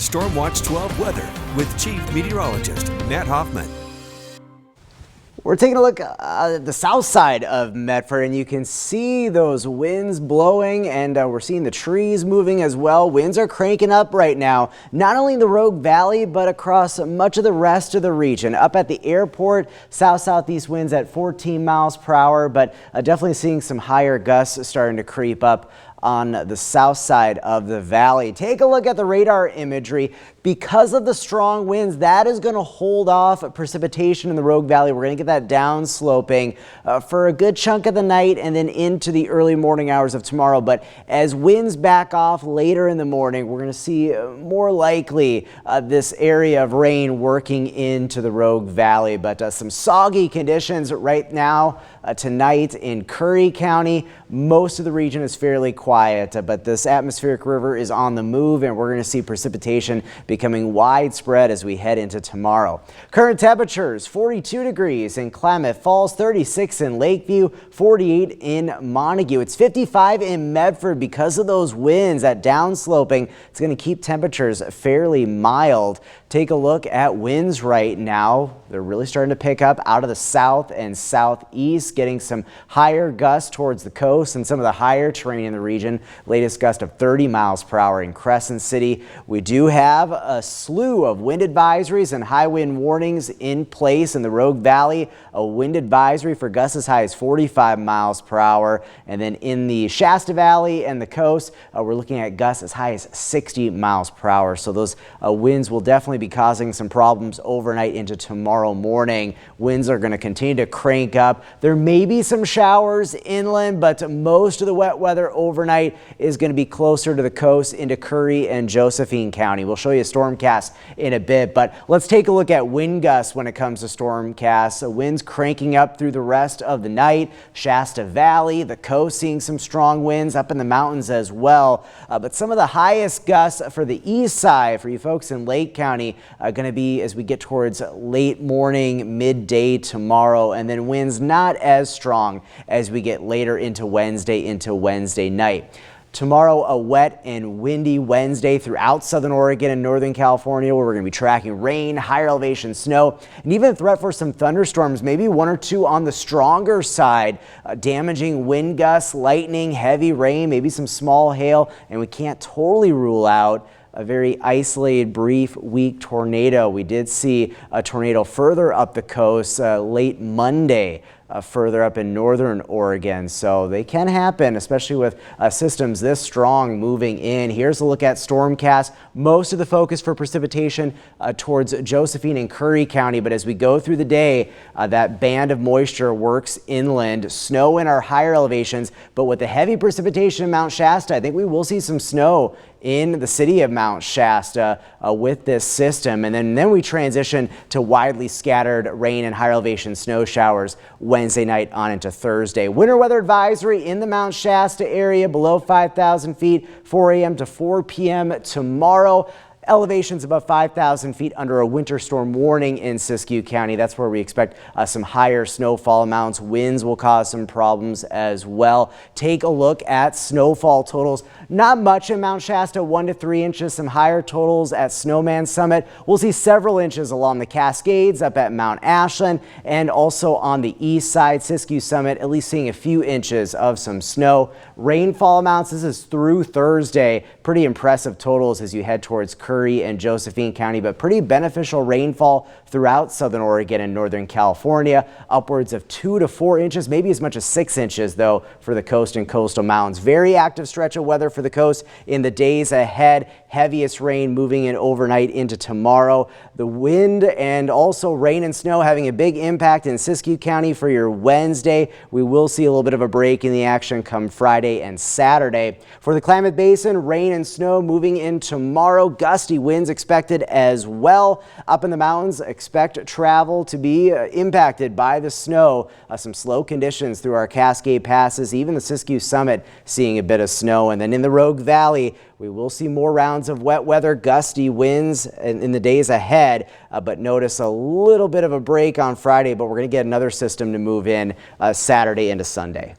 Stormwatch 12 weather with Chief Meteorologist Matt Hoffman. We're taking a look at the south side of Medford, and you can see those winds blowing, and we're seeing the trees moving as well. Winds are cranking up right now, not only in the Rogue Valley, but across much of the rest of the region. Up at the airport, south-southeast winds at 14 miles per hour, but definitely seeing some higher gusts starting to creep up on the south side of the valley. Take a look at the radar imagery. Because of the strong winds, that is going to hold off precipitation in the Rogue Valley. We're going to get that down sloping for a good chunk of the night and then into the early morning hours of tomorrow. But as winds back off later in the morning, we're going to see more likely this area of rain working into the Rogue Valley. But some soggy conditions right now tonight in Curry County. Most of the region is fairly quiet, but this atmospheric river is on the move, and we're going to see precipitation becoming widespread as we head into tomorrow. Current temperatures 42 degrees in Klamath Falls, 36 in Lakeview, 48 in Montague. It's 55 in Medford. Because of those winds, that downsloping, it's going to keep temperatures fairly mild. Take a look at winds right now. They're really starting to pick up out of the south and southeast, getting some higher gusts towards the coast and some of the higher terrain in the region. Latest gust of 30 miles per hour in Crescent City. We do have a slew of wind advisories and high wind warnings in place in the Rogue Valley. A wind advisory for gusts as high as 45 miles per hour. And then in the Shasta Valley and the coast, we're looking at gusts as high as 60 miles per hour. So those winds will definitely be causing some problems overnight into tomorrow morning. Winds are going to continue to crank up. There may be some showers inland, but most of the wet weather overnight is going to be closer to the coast into Curry and Josephine County. We'll show you a stormcast in a bit, but let's take a look at wind gusts when it comes to stormcasts. Winds cranking up through the rest of the night. Shasta Valley, the coast seeing some strong winds, up in the mountains as well. But some of the highest gusts for the east side for you folks in Lake County going to be as we get towards late morning, midday tomorrow, and then winds not as strong as we get later into Wednesday night. Tomorrow, a wet and windy Wednesday throughout southern Oregon and northern California, where we're going to be tracking rain, higher elevation snow, and even a threat for some thunderstorms, maybe one or two on the stronger side, damaging wind gusts, lightning, heavy rain, maybe some small hail, and we can't totally rule out a very isolated, brief, weak tornado. We did see a tornado further up the coast late Monday, further up in northern Oregon. So they can happen, especially with systems this strong moving in. Here's a look at stormcast. Most of the focus for precipitation towards Josephine and Curry County. But as we go through the day, that band of moisture works inland. Snow in our higher elevations, but with the heavy precipitation in Mount Shasta, I think we will see some snow in the city of Mount Shasta with this system. And then we transition to widely scattered rain and higher elevation snow showers Wednesday night on into Thursday. Winter weather advisory in the Mount Shasta area below 5,000 feet, 4 a.m. to 4 p.m. tomorrow. Elevations above 5,000 feet under a winter storm warning in Siskiyou County. That's where we expect some higher snowfall amounts. Winds will cause some problems as well. Take a look at snowfall totals. Not much in Mount Shasta, 1 to 3 inches. Some higher totals at Snowman Summit. We'll see several inches along the Cascades, up at Mount Ashland, and also on the east side, Siskiyou Summit, at least seeing a few inches of some snow. Rainfall amounts, this is through Thursday. Pretty impressive totals as you head towards Curry and Josephine County, but pretty beneficial rainfall throughout southern Oregon and northern California. Upwards of 2 to 4 inches, maybe as much as 6 inches though for the coast and coastal mountains. Very active stretch of weather for the coast in the days ahead. Heaviest rain moving in overnight into tomorrow. The wind and also rain and snow having a big impact in Siskiyou County for your Wednesday. We will see a little bit of a break in the action come Friday and Saturday. For the Klamath Basin, rain and snow moving in tomorrow. Gusty winds expected as well. Up in the mountains, expect travel to be impacted by the snow. Some slow conditions through our Cascade passes, even the Siskiyou Summit seeing a bit of snow. And then in the Rogue Valley, we will see more rounds of wet weather, gusty winds in the days ahead, but notice a little bit of a break on Friday, but we're going to get another system to move in Saturday into Sunday.